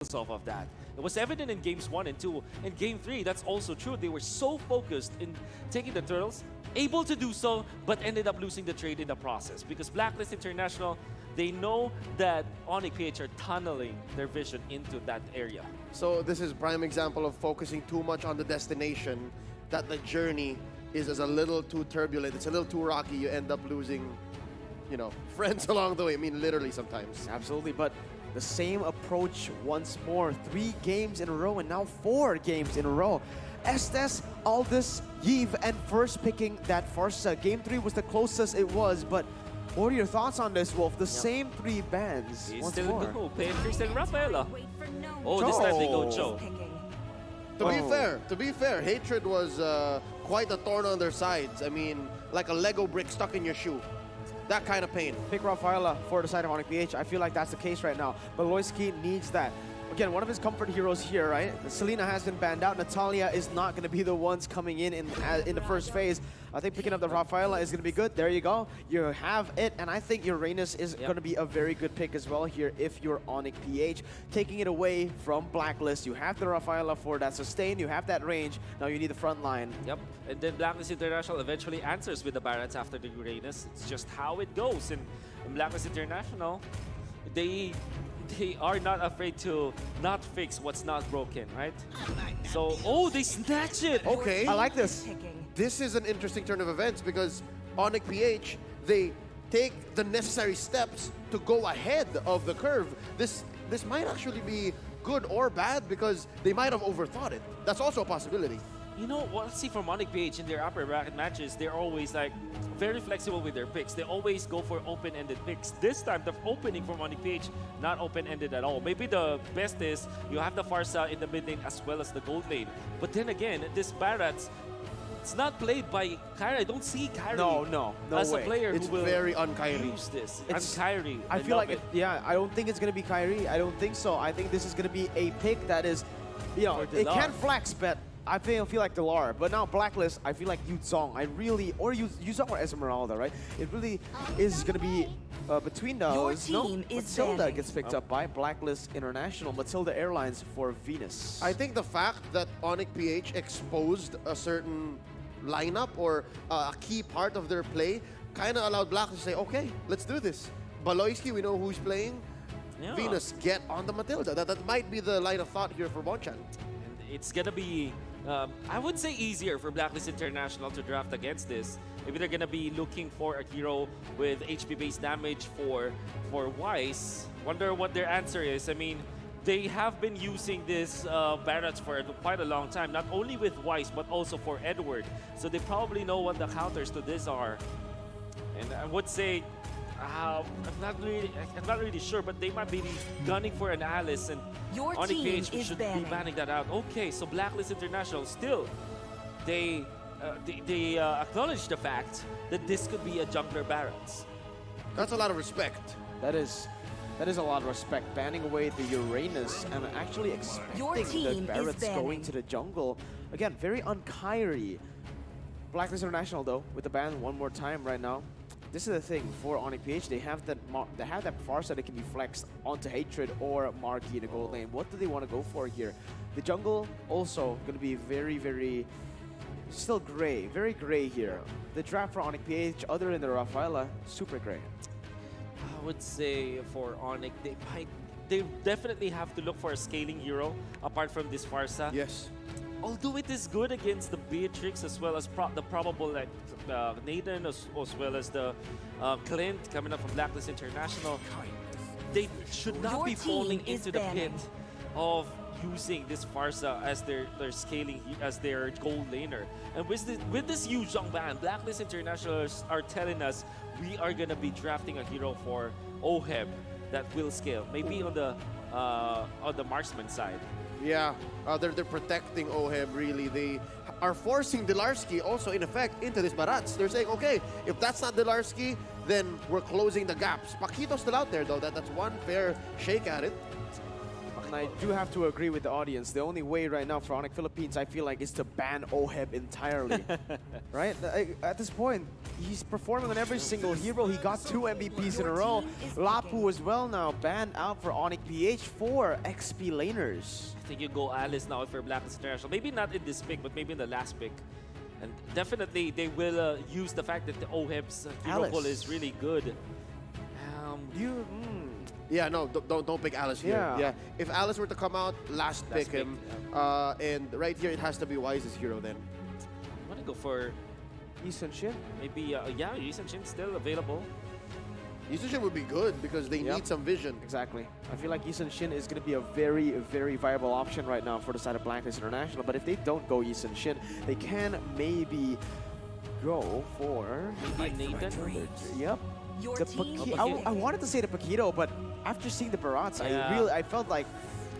builds off of that. It was evident in games 1 and 2. In game 3, that's also true. They were so focused in taking the turtles, able to do so, but ended up losing the trade in the process. Because Blacklist International, they know that Onic PH are tunneling their vision into that area. So this is prime example of focusing too much on the destination, that the journey is a little too turbulent. It's a little too rocky. You end up losing, you know, friends along the way. I mean, literally sometimes. Absolutely, but the same approach once more. 3 games in a row and now 4 games in a row. Estes, Aldous, Yves, and first picking that Farsa. Game 3 was the closest it was, but what are your thoughts on this, Wolf? The same 3 bands He's once still more. go. Pancakes and Rafaela. Oh, this time they go Joe. To be fair, Hatred was quite a thorn on their sides. I mean, like a Lego brick stuck in your shoe. That kind of pain. Pick Rafaela for the side of Onic PH. I feel like that's the case right now. But Loisky needs that. Again, one of his comfort heroes here, right? Selena has been banned out. Natalia is not going to be the ones coming in the first phase. I think picking up the Rafaela is going to be good. There you go. You have it. And I think Uranus is going to be a very good pick as well here if you're Onic PH. Taking it away from Blacklist. You have the Rafaela for that sustain. You have that range. Now you need the front line. Yep, and then Blacklist International eventually answers with the Barretts after the Uranus. It's just how it goes. And in Blacklist International, they are not afraid to not fix what's not broken, right? So, oh, they snatch it! Okay. I like this. This is an interesting turn of events because Onic PH, they take the necessary steps to go ahead of the curve. This might actually be good or bad because they might have overthought it. That's also a possibility. You know, what I see from Onic PH in their upper bracket matches, they're always like very flexible with their picks. They always go for open-ended picks. This time, the opening from Onic PH, not open-ended at all. Maybe the best is you have the Farsa in the mid lane as well as the gold lane. But then again, this Barretts, it's not played by Kyrie. I don't see Kyrie No as way. a player It's who will very un-Kyrie. use this. It's- I'm Kyrie. I feel love like, I don't think it's going to be Kyrie. I don't think so. I think this is going to be a pick that is, you know, For it Delar. can flex, but I feel like Delar. But now Blacklist, I feel like Yuzong. Or Yuzong or Esmeralda, right? It really is going to be between those. Your team is Matilda banning. gets picked up by Blacklist International. Matilda Airlines for Venus. I think the fact that Onic PH exposed a certain lineup or a key part of their play kind of allowed Black to say, okay, let's do this. Baloyski, we know who's playing. Yeah. Venus, get on the Matilda. That might be the line of thought here for Bonchan. It's gonna be, I would say, easier for Blacklist International to draft against this. Maybe they're gonna be looking for a hero with HP-based damage for Wise. Wonder what their answer is. I mean, they have been using this Barretts for quite a long time, not only with Wise, but also for Edward. So they probably know what the counters to this are. And I would say, I'm not really sure, but they might be gunning for an Alice, and Your Onic team PH is should banning. be banning that out. Okay, so Blacklist International still, they acknowledge the fact that this could be a jungler Barretts. That's a lot of respect. That is a lot of respect. Banning away the Uranus and actually Your expecting team the is Barretts going banning. to the jungle. Again, very un-Kyrie. Blacklist International though, with the ban one more time right now. This is the thing for Onic PH. They have that Farsa that can be flexed onto Hatred or Marky in the gold lane. What do they want to go for here? The jungle also going to be very still gray, very gray here. The draft for Onic PH, other than the Rafaela, super gray. I would say for Onic, they definitely have to look for a scaling hero apart from this Farsa. Yes. Although it is good against the Beatrix as well as the probable like Nathan as well as the Clint coming up from Blacklist International, they should not Your be falling team is into the pit banning. of using this Farsa as their scaling as their gold laner. And with this huge young ban, Blacklist International are telling us we are gonna be drafting a hero for Oheb that will scale, maybe on the marksman side. Yeah, they're protecting Oheb, really. They are forcing Delarski also, in effect, into this Barretts. They're saying, okay, if that's not Delarski, then we're closing the gaps. Paquito's still out there, though. That's one fair shake at it. and I do have to agree with the audience. The only way right now for Onic Philippines, I feel like, is to ban OHEB entirely. Right? At this point, he's performing on every single hero. He got 2 MVPs in a row. Lapu as well now banned out for Onic PH for XP laners. I think you go Alice now for Blacklist International. Maybe not in this pick, but maybe in the last pick. And definitely they will use the fact that the OHEB's hero Alice. pool is really good. Yeah, no, don't pick Alice here. Yeah. If Alice were to come out, last pick pick, him. And right here, it has to be Wise's hero then. I want to go for Eason Shin. maybe, yeah, Yusen Shin's still available. Yushin would be good because they Yep. need some vision. Exactly. I feel like Eason Shin is going to be a very, very viable option right now for the side of Blacklist International. But if they don't go Eason Shin, they can maybe go for... Maybe Nathan? Yep. The I wanted to say the Paquito, but after seeing the Barats, Yeah. I felt like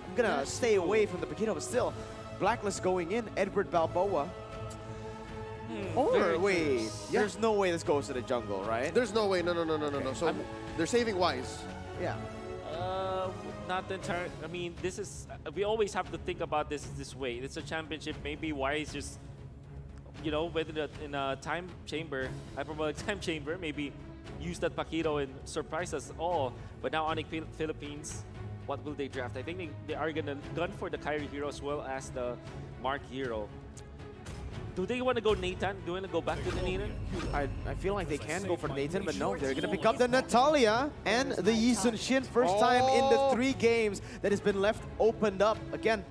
I'm gonna stay away from the Paquito. But still, Blacklist going in, Edward Balboa. Or very wait, close. Yeah. there's no way this goes to the jungle, right? There's no way. No. So they're saving Wise. Yeah. Not entirely. I mean, this is. We always have to think about this way. It's a championship. Maybe Wise just, you know, whether in a time chamber, hyperbolic time chamber, maybe use that Paquito and surprise us all. But now Onic Philippines, what will they draft? I think they are gonna gun for the Kyrie hero as well as the Mark hero. Do they want to go Nathan? Do they want to go back to the Nathan? I feel like they can go for Nathan, but no, they're gonna pick up the Natalia and the Eason Shin. First time in the 3 games that has been left opened up again.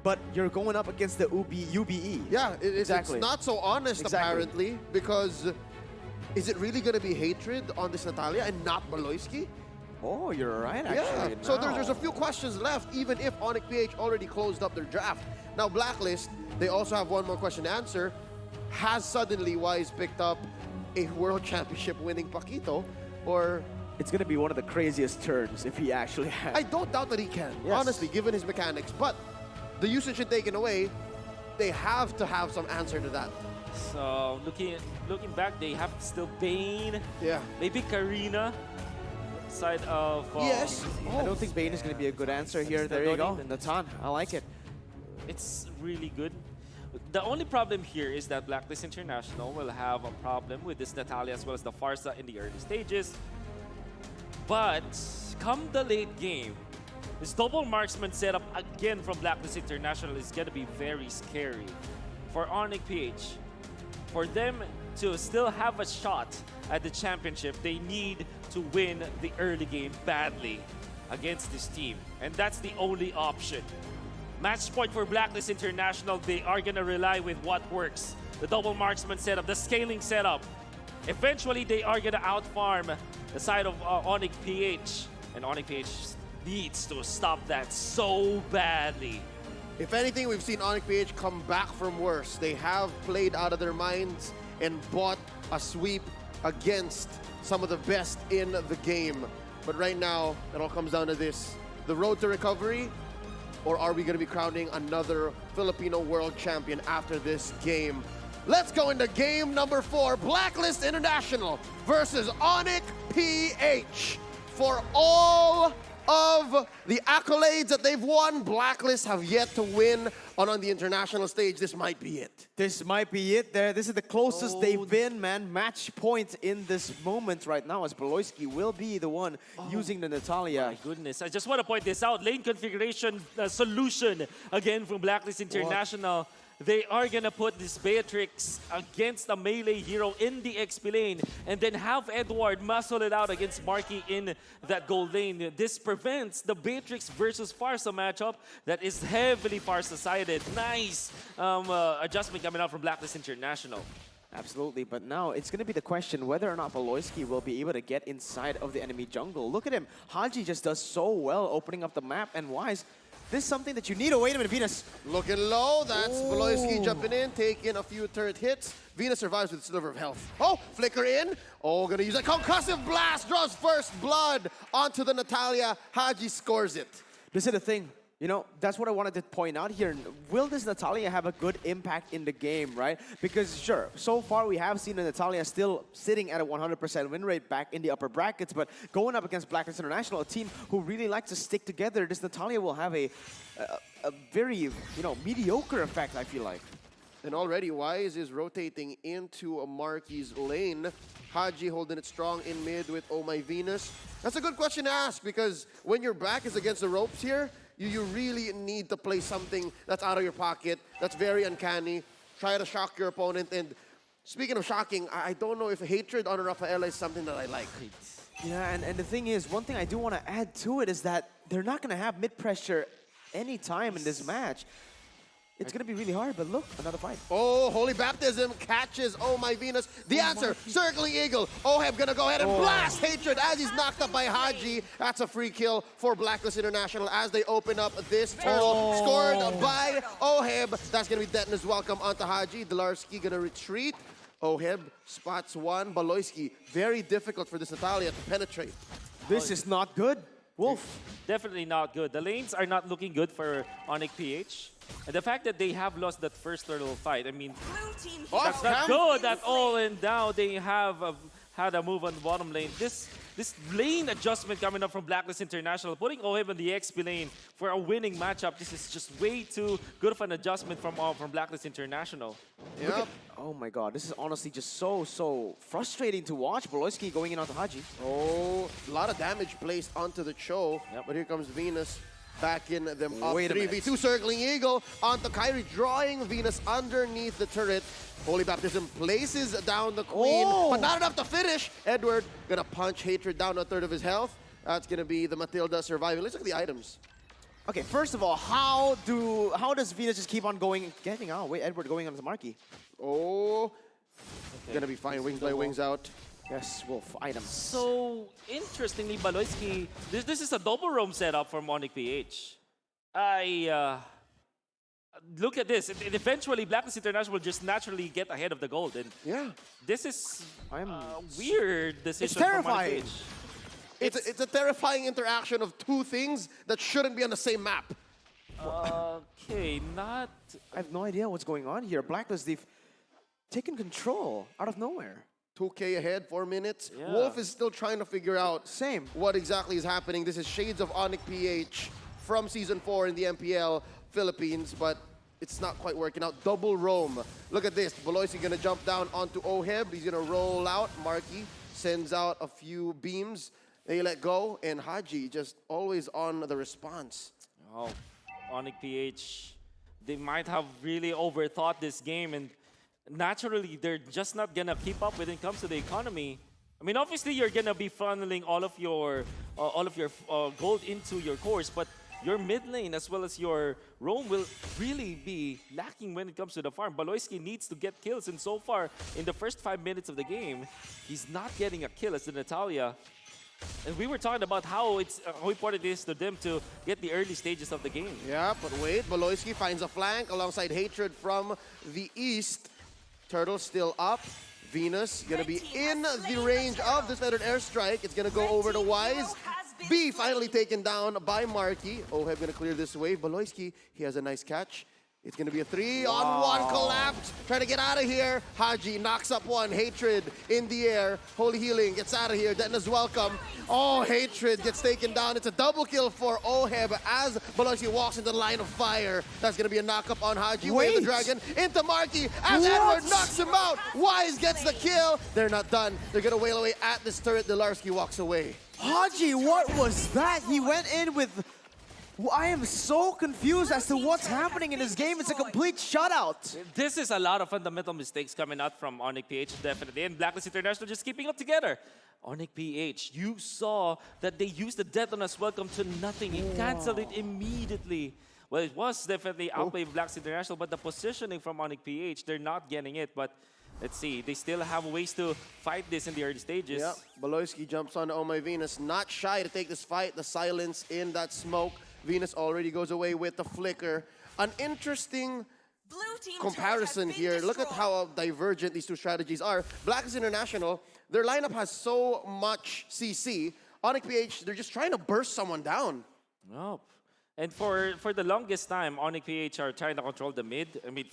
But you're going up against the UBE. Yeah, Exactly. it's not so honest Exactly. apparently, because is it really going to be hatred on this Natalia and not Baloyski? Oh, you're right, Yeah. actually. So there's a few questions left, even if Onic PH already closed up their draft. Now Blacklist, they also have one more question to answer. Has suddenly Wise picked up a World Championship winning Paquito, or It's gonna be one of the craziest turns if he actually has. I don't doubt that he can, Yes. honestly, given his mechanics. But the usage should taken away, they have to have some answer to that. So looking back, they have still Bane, Yeah. maybe Karina, side of Yes. I don't think Bane is gonna be a good answer here. There you go, Natan. I like it. It's really good. The only problem here is that Blacklist International will have a problem with this Natalia as well as the Farsa in the early stages. But come the late game, this double marksman setup again from Blacklist International is going to be very scary for Onic PH. For them to still have a shot at the championship, they need to win the early game badly against this team. And that's the only option. Match point for Blacklist International, they are going to rely with what works. The double marksman setup, the scaling setup. Eventually, they are going to outfarm the side of Onic PH. And Onic PH needs to stop that so badly. If anything, we've seen Onic PH come back from worse. They have played out of their minds and bought a sweep against some of the best in the game. But right now, it all comes down to this. The road to recovery, or are we going to be crowning another Filipino world champion after this game? Let's go into game number 4, Blacklist International versus Onic PH. For all of the accolades that they've won, Blacklist have yet to win on the international stage. This might be it. This might be it there. This is the closest they've been, man. Match point in this moment right now as Baloyski will be the one using the Natalia. My goodness, I just want to point this out. Lane configuration solution again from Blacklist International. They are going to put this Beatrix against a melee hero in the XP lane and then have Edward muscle it out against Marky in that gold lane. This prevents the Beatrix versus Farsa matchup that is heavily Farsa-sided. Nice adjustment coming out from Blacklist International. Absolutely, but now it's going to be the question whether or not Baloyski will be able to get inside of the enemy jungle. Look at him. Haji just does so well opening up the map, and Wise, this is something that you need. Oh, wait a minute, Venus. Looking low, that's Baloyski jumping in, taking a few turret hits. Venus survives with Sliver of Health. Oh, flicker in. Oh, gonna use a concussive blast, draws first blood onto the Natalia. Haji scores it. This is the thing. You know, that's what I wanted to point out here. Will this Natalia have a good impact in the game, right? Because sure, so far we have seen Natalia still sitting at a 100% win rate back in the upper brackets, but going up against Blacklist International, a team who really likes to stick together, this Natalia will have a very, you know, mediocre effect, I feel like. And already Wise is rotating into a Marky's lane. Haji holding it strong in mid with Oh My Venus. That's a good question to ask because when your back is against the ropes here, you really need to play something that's out of your pocket, that's very uncanny. Try to shock your opponent. And speaking of shocking, I don't know if hatred on Rafaela is something that I like. Yeah, and the thing is, one thing I do want to add to it is that they're not going to have mid-pressure any time in this match. It's going to be really hard, but look, another fight. Oh, Holy Baptism catches Oh My Venus. The answer, Circling Eagle. Oheb gonna go ahead and blast Hatred as he's knocked up by Haji. That's a free kill for Blacklist International as they open up this turtle. Scored by Oheb. That's gonna be Detna's welcome onto Haji. Delarski gonna retreat. Oheb spots one. Baloyski, very difficult for this Natalia to penetrate. This is not good. Wolf. Definitely not good. The lanes are not looking good for Onic PH. And the fact that they have lost that first turtle fight, I mean, that's not good at all. And now they have had a move on the bottom lane. This lane adjustment coming up from Blacklist International, putting Oheb on the XP lane for a winning matchup. This is just way too good of an adjustment from Blacklist International. Yep. Oh my god, this is honestly just so frustrating to watch. Boloyski going in onto Haji. Oh, a lot of damage placed onto the Cho. Yep. But here comes Venus. Backing them up. Wait a minute. 3v2 Circling Eagle onto Kyrie, drawing Venus underneath the turret. Holy Baptism places down the Queen, but not enough to finish. Edward gonna punch Hatred down a third of his health. That's gonna be the Matilda surviving. Let's look at the items. Okay, first of all, how does Venus just keep on going, getting out? Wait, Edward going onto Marky. Oh, Okay. gonna be fine. Wings by wings out. Yes, Wolf, items. So, interestingly, Baloyski, this is a double roam setup for Onic PH. Look at this. And eventually, Blacklist International will just naturally get ahead of the gold. And Yeah. this is I'm a weird decision It's from Onic terrifying. PH. It's a terrifying interaction of two things that shouldn't be on the same map. Okay, not... I have no idea what's going on here. Blacklist, they've taken control out of nowhere. 2K ahead, 4 minutes. Yeah. Wolf is still trying to figure out Same. what exactly is happening. This is Shades of Onic PH from Season 4 in the MPL Philippines, but it's not quite working out. Double roam. Look at this. Baloysi gonna jump down onto Oheb. He's gonna roll out. Marky sends out a few beams. They let go, and Haji just always on the response. Oh, Onic PH, they might have really overthought this game, and naturally, they're just not gonna keep up when it comes to the economy. I mean, obviously, you're gonna be funneling all of your gold into your cores, but your mid lane as well as your roam will really be lacking when it comes to the farm. Baloyski needs to get kills, and so far, in the first 5 minutes of the game, he's not getting a kill as the Natalia. And we were talking about how important it is to them to get the early stages of the game. Yeah, but wait. Baloyski finds a flank alongside Hatred from the east. Turtle still up. Venus gonna be in the range of this feathered airstrike. It's gonna go over to Wise. B finally taken down by Marky. Oheb gonna clear this wave. Baloyski, he has a nice catch. It's gonna be a 3-on-1 collapse. Trying to get out of here. Haji knocks up one. Hatred in the air. Holy Healing gets out of here. Detna's welcome. Oh, Hatred gets taken down. It's a double kill for Oheb as Baloyski walks into the line of fire. That's gonna be a knock-up on Haji. Wave the dragon into Marky as Edward knocks him out. Wise gets the kill. They're not done. They're gonna wail away at this turret. Delarski walks away. Haji, what was that? He went in with... I am so confused as to what's happening in this game. It's a complete shutout. This is a lot of fundamental mistakes coming out from Onic PH, definitely. And Blacklist International just keeping up together. Onic PH, you saw that they used the Detona's welcome to nothing. He canceled it immediately. Well, it was definitely outplayed Blacklist International, but the positioning from Onic PH, they're not getting it. But let's see, they still have ways to fight this in the early stages. Yep. Baloyski jumps on Oh My Venus, not shy to take this fight. The silence in that smoke. Venus already goes away with the flicker. An interesting comparison here. Look at how divergent these two strategies are. Blacklist International, their lineup has so much CC. Onic PH, they're just trying to burst someone down. Nope. And for the longest time, Onic PH are trying to control the mid. I mean,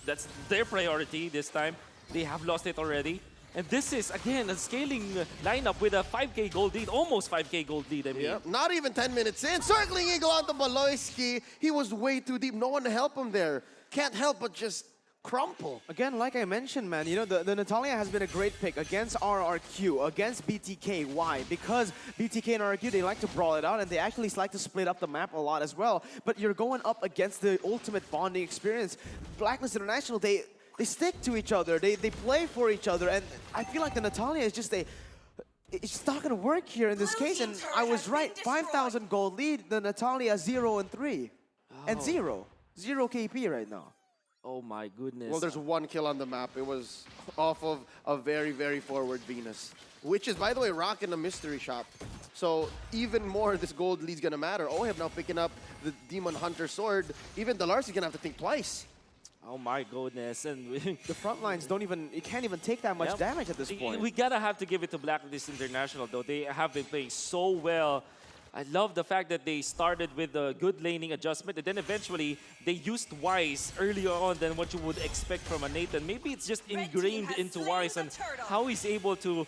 that's their priority this time. They have lost it already. And this is, again, a scaling lineup with a 5K gold lead, almost 5K gold lead, I mean. Yep. Not even 10 minutes in. Circling Eagle onto Baloyski. He was way too deep. No one to help him there. Can't help but just crumple. Again, like I mentioned, man, you know, the Natalia has been a great pick against RRQ, against BTK. Why? Because BTK and RRQ, they like to brawl it out, and they actually like to split up the map a lot as well. But you're going up against the ultimate bonding experience. Blacklist International, they stick to each other. They play for each other, and I feel like the Natalia is just it's not gonna work here in this case. And I was right. 5,000 gold lead. The Natalia 0 and 3, and 0 KP right now. Oh my goodness. Well, there's one kill on the map. It was off of a very, very forward Venus, which is, by the way, rocking a mystery shop. So even more, this gold lead's gonna matter. Oheb now picking up the Demon Hunter sword. Even Dalarcy's gonna have to think twice. Oh my goodness. And The front lines it can't even take that much damage at this point. We gotta have to give it to Blacklist International, though. They have been playing so well. I love the fact that they started with a good laning adjustment, and then eventually they used Wise earlier on than what you would expect from a Nathan. Maybe it's just ingrained into Wise and how he's able to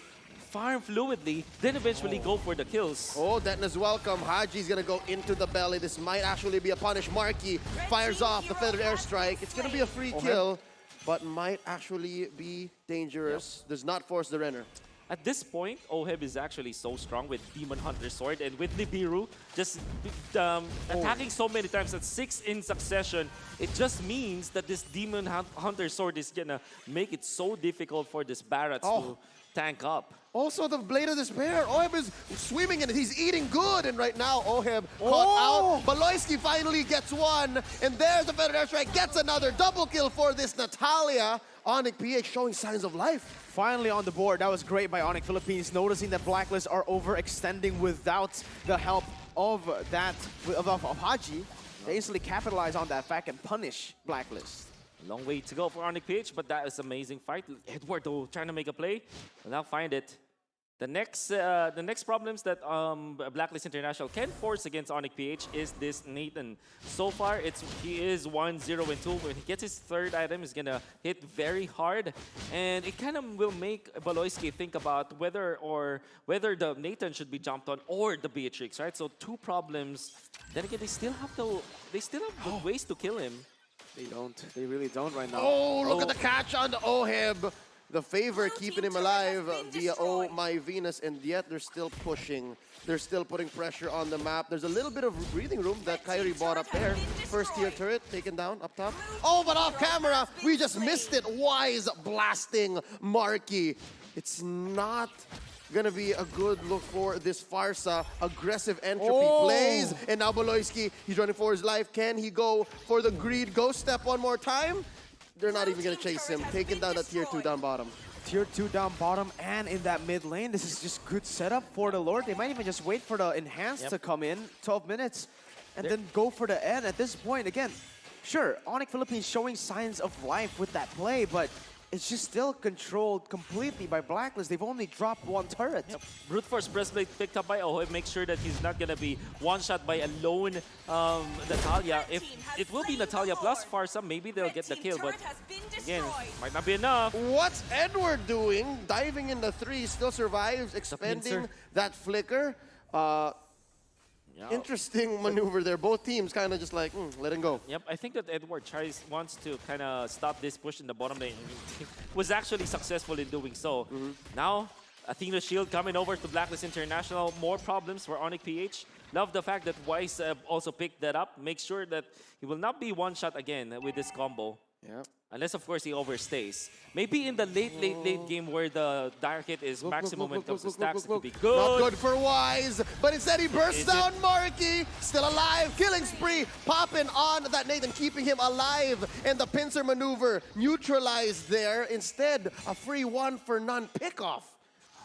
farm fluidly, then eventually go for the kills. Oh, Detna's welcome. Haji's gonna go into the belly. This might actually be a punish. Marky fires off the feathered airstrike. It's gonna be a free kill, but might actually be dangerous. Does not force the Renner. At this point, Oheb is actually so strong with Demon Hunter Sword, and with Nibiru just attacking so many times at 6 in succession, it just means that this Demon Hunter Sword is gonna make it so difficult for this Barrats to tank up. Also, the Blade of Despair. Oheb is swimming in it. He's eating good. And right now, Oheb caught out. Baloyski finally gets one. And there's the feathered airstrike. Gets another double kill for this Natalia. Onic PH showing signs of life. Finally on the board. That was great by Onic Philippines, noticing that Blacklist are overextending without the help of Haji. They instantly capitalize on that fact and punish Blacklist. Long way to go for Onic PH, but that is amazing fight. Eduardo trying to make a play, will now find it. The next problems that Blacklist International can force against Onic PH is this Nathan. So far, he is 1-0 and 2. When he gets his third item, he's gonna hit very hard, and it kind of will make Baloyski think about whether the Nathan should be jumped on or the Beatrix, right? So two problems. Then again, they still have the ways to kill him. They don't. They really don't right now. Oh, look at the catch on the Oheb. The favor keeping him alive via Oh My Venus, and yet they're still pushing. They're still putting pressure on the map. There's a little bit of breathing room that Kyrie bought up there. First tier turret taken down up top. Oh, but off camera, we just missed it. Wise blasting Marky. It's not gonna be a good look for this Farsa. Aggressive entropy plays, and now Baloyski, he's running for his life. Can he go for the greed ghost step one more time? They're not even gonna chase him. Taking down the tier 2 down bottom. Tier 2 down bottom and in that mid lane. This is just good setup for the Lord. They might even just wait for the enhance to come in, 12 minutes, and then go for the end. At this point, again, sure, Onic Philippines showing signs of life with that play, but it's just still controlled completely by Blacklist. They've only dropped one turret. Yep. Brute Force Breastplate picked up by Oheb. Make sure that he's not going to be one-shot by a lone Natalia. If it will be Natalia plus Farsa, maybe they'll get the kill, but again, might not be enough. What's Edward doing? Diving in the 3, still survives, expending that flicker. Interesting maneuver there. Both teams kind of just like, let him go. Yep, I think that Edward wants to kind of stop this push in the bottom lane. Was actually successful in doing so. Now, Athena Shield coming over to Blacklist International. More problems for Onic PH. Love the fact that Wise also picked that up. Make sure that he will not be one-shot again with this combo. Yeah. Unless, of course, he overstays. Maybe in the late game where the dire hit is maximum when it comes to stacks, it could be good. Not good for Wise, but instead he bursts down Marky. Still alive, killing spree, popping on that Nathan, keeping him alive. And the pincer maneuver neutralized there. Instead, a free 1-for-none pickoff.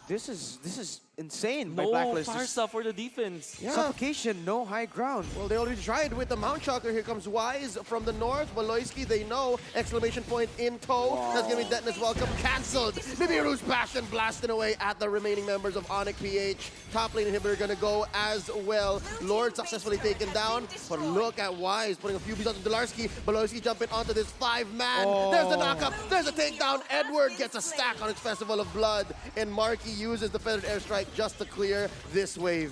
This is insane by No Blacklist. Farsa for the defense. Yeah. Suffocation, no high ground. Well, they already tried with the Mount Shocker. Here comes Wise from the north. Waloyski, they know. Exclamation point in tow. That's going to be Detna's welcome cancelled. Nibiru's Passion blasting away at the remaining members of Onic PH. Top lane inhibitor going to go as well. Lord successfully taken down. But look at Wise putting a few beats onto Dolarski. Waloyski jumping onto this 5-man. There's the knockup. There's a takedown. Edward gets a stack on his Festival of Blood. And Marky uses the Feathered Airstrike just to clear this wave.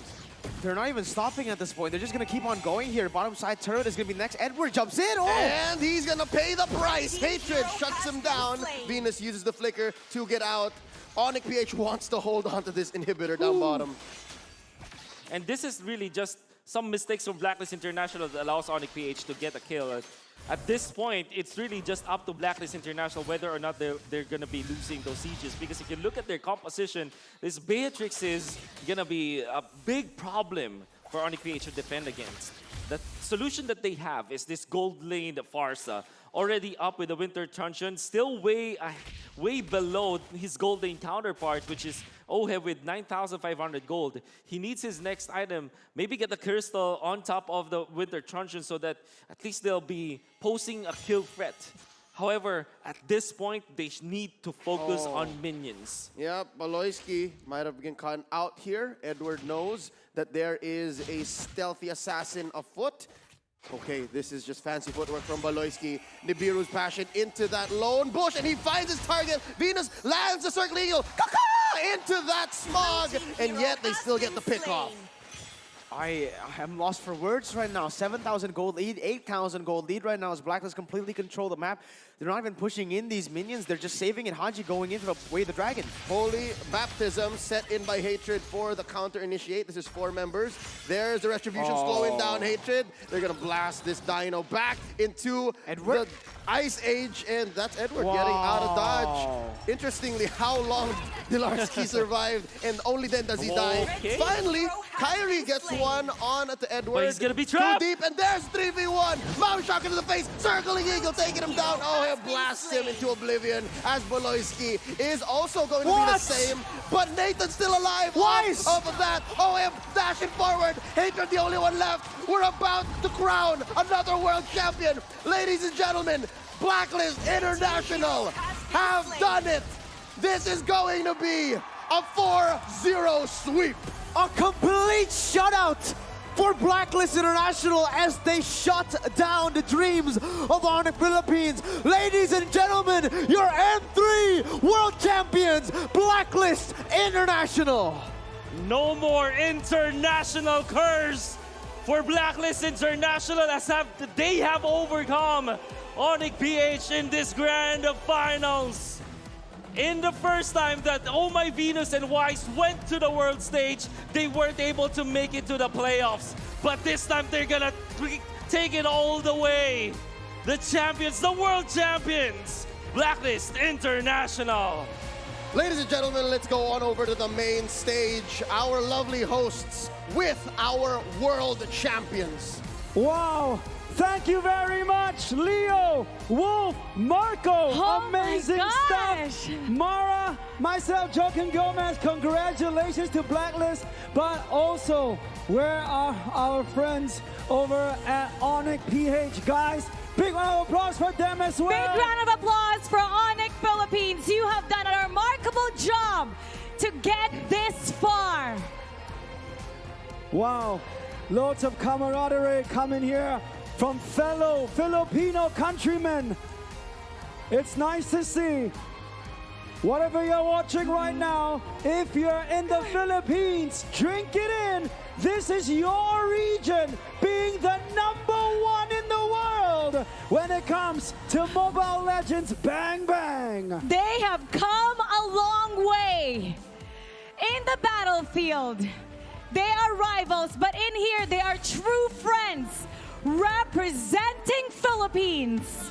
They're not even stopping at this point. They're just going to keep on going here. Bottom side turret is going to be next. Edward jumps in. Oh! And he's going to pay the price. Hatred shuts him down. Venus uses the flicker to get out. Onic PH wants to hold on to this inhibitor down bottom. And this is really just some mistakes from Blacklist International that allows Onic PH to get a kill. At this point, it's really just up to Blacklist International whether or not they're going to be losing those sieges. Because if you look at their composition, this Beatrix is going to be a big problem for Onic PH to defend against. The solution that they have is this gold lane Farsa, already up with the Winter Truncheon, still way below his gold lane counterpart, which is Oheb with 9,500 gold. He needs his next item, maybe get the Crystal on top of the Winter Truncheon so that at least they'll be posing a kill threat. However, at this point, they need to focus on minions. Yeah, Baloyski might have been caught out here. Edward knows that there is a stealthy assassin afoot. Okay, this is just fancy footwork from Baloyski. Nibiru's Passion into that lone bush, and he finds his target. Venus lands the Circle Eagle. Into that smog, and yet they still get the pick off. I am lost for words right now. 7,000 gold lead, 8,000 gold lead right now as Blacklist completely control the map. They're not even pushing in these minions. They're just saving it. Haji going in to Way the Dragon. Holy Baptism set in by Hatred for the counter initiate. This is 4 members. There's the Retribution slowing down Hatred. They're going to blast this Dino back into Edward? the Ice Age, and that's Edward getting out of dodge. Interestingly, how long Dilarski survived, and only then does he die. Okay. Finally, Kyrie gets one on to Edward. But he's gonna be trapped. Too deep, and there's 3v1. Mount Shock into the face, circling Eagle, taking him down. Oh, he blasts him into oblivion as Baloyski is also going to be the same. But Nathan's still alive. Wise! Off of that, OM dashing forward. Hatred the only one left. We're about to crown another world champion. Ladies and gentlemen, Blacklist International have done it. This is going to be a 4-0 sweep. A complete shutout for Blacklist International as they shut down the dreams of Onic Philippines. Ladies and gentlemen, your M3 World Champions, Blacklist International. No more international curse for Blacklist International as they have overcome Onic PH in this grand finals. In the first time that Oh My Venus and Wise went to the world stage, they weren't able to make it to the playoffs. But this time they're gonna take it all the way. The champions, the world champions, Blacklist International. Ladies and gentlemen, let's go on over to the main stage. Our lovely hosts with our world champions. Wow. Thank you very much, Leo, Wolf, Marco. Oh amazing my gosh. stuff. Mara, myself, Joaquin Gomez, congratulations to Blacklist. But also, where are our friends over at Onic PH? Guys, big round of applause for them as well. Big round of applause for Onic Philippines. You have done a remarkable job to get this far. Wow, loads of camaraderie coming here from fellow Filipino countrymen. It's nice to see. Whatever you're watching right now, if you're in the Philippines, drink it in. This is your region, being the #1 in the world when it comes to Mobile Legends Bang Bang. They have come a long way in the battlefield. They are rivals, but in here they are true friends representing Philippines.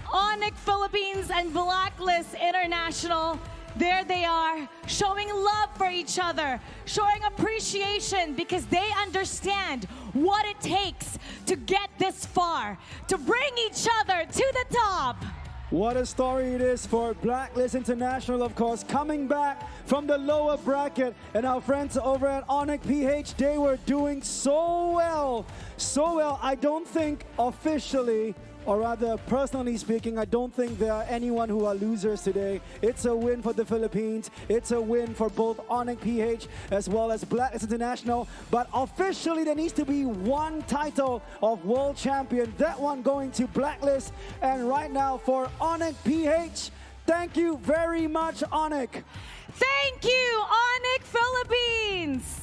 Onic Philippines and Blacklist International, there they are, showing love for each other, showing appreciation because they understand what it takes to get this far, to bring each other to the top. What a story it is for Blacklist International, of course, coming back from the lower bracket. And our friends over at Onic PH, they were doing so well. So well, I don't think officially, or rather personally speaking, I don't think there are anyone who are losers today. It's a win for the Philippines. It's a win for both Onic PH as well as Blacklist International. But officially there needs to be one title of world champion. That one going to Blacklist. And right now for Onic PH, thank you very much, Onic. Thank you, Onic Philippines.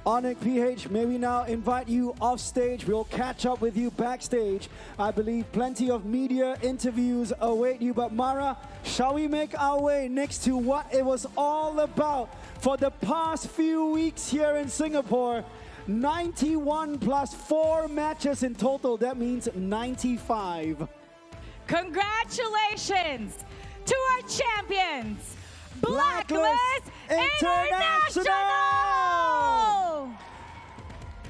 Onic PH, may we now invite you off stage. We'll catch up with you backstage. I believe plenty of media interviews await you. But Mara, shall we make our way next to what it was all about for the past few weeks here in Singapore? 91 plus 4 matches in total. That means 95. Congratulations to our champions, Blacklist International!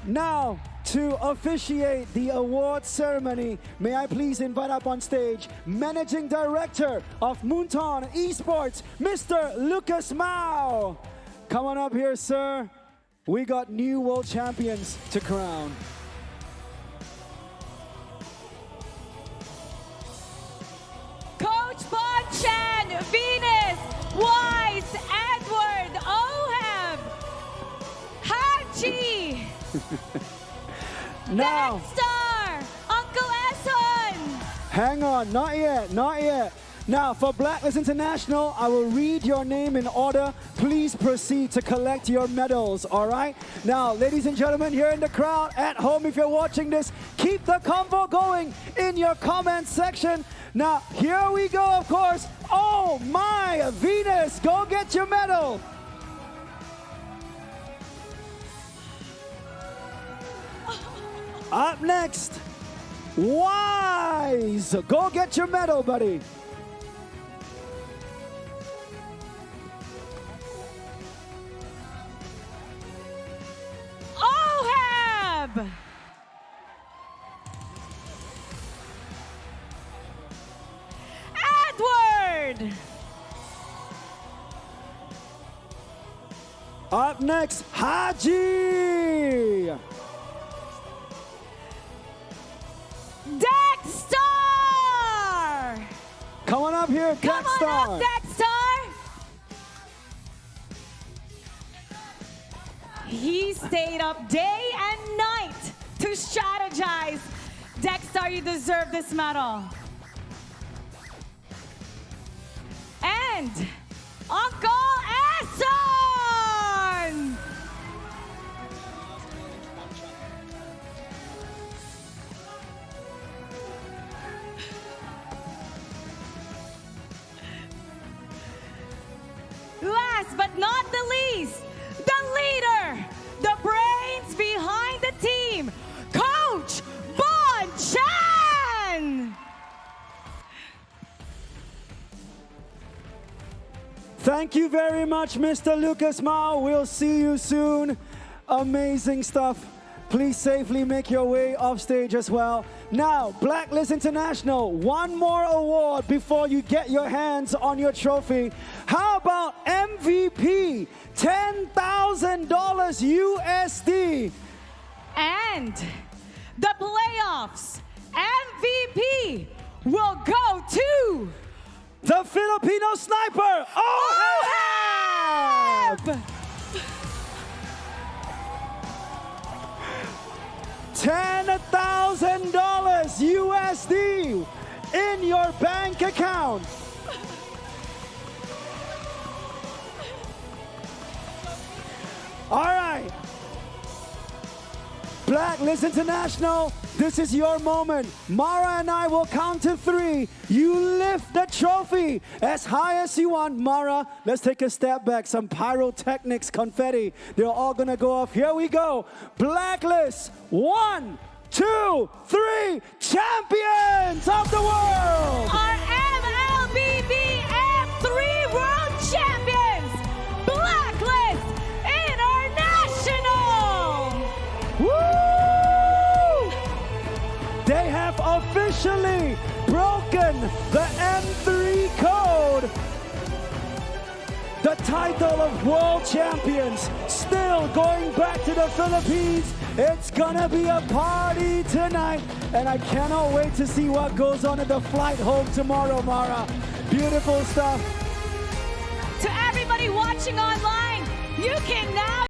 Now, to officiate the award ceremony, may I please invite up on stage Managing Director of Moonton Esports, Mr. Lucas Mao. Come on up here, sir. We got new world champions to crown. Coach Bonchan, Venus, Wise, Edward, Oheb, Haji, Now, Star, Uncle Eson. hang on, not yet, not yet. Now, for Blacklist International, I will read your name in order. Please proceed to collect your medals, all right? Now, ladies and gentlemen, here in the crowd, at home, if you're watching this, keep the convo going in your comment section. Now, here we go, of course. Oh, my, Venus, go get your medal. Up next, Wise, go get your medal, buddy. Oheb! Edward! Up next, Haji. Dexter! Come on up here, Come Dexter. on up, Dexter! He stayed up day and night to strategize. Dexter, you deserve this medal. And Uncle Eson! Last but not the least, the leader, the brains behind the team, Coach Bonchan! Thank you very much, Mr. Lucas Mao. We'll see you soon. Amazing stuff. Please safely make your way off stage as well. Now, Blacklist International, one more award before you get your hands on your trophy. How about MVP? $10,000 USD. And the playoffs MVP will go to The Filipino sniper, Oheb! $10,000 USD in your bank account. All right. Blacklist International, this is your moment. Mara and I will count to 3. You lift the trophy as high as you want. Mara, let's take a step back. Some pyrotechnics, confetti. They're all gonna go off. Here we go. Blacklist, 1, 2, 3, champions of the world! our MLBB M3 World Champions, Blacklist International! Woo! have officially broken the M3 code. The title of world champions still going back to the Philippines. It's gonna be a party tonight, and I cannot wait to see what goes on at the flight home tomorrow, Mara. Beautiful stuff. To everybody watching online, you can now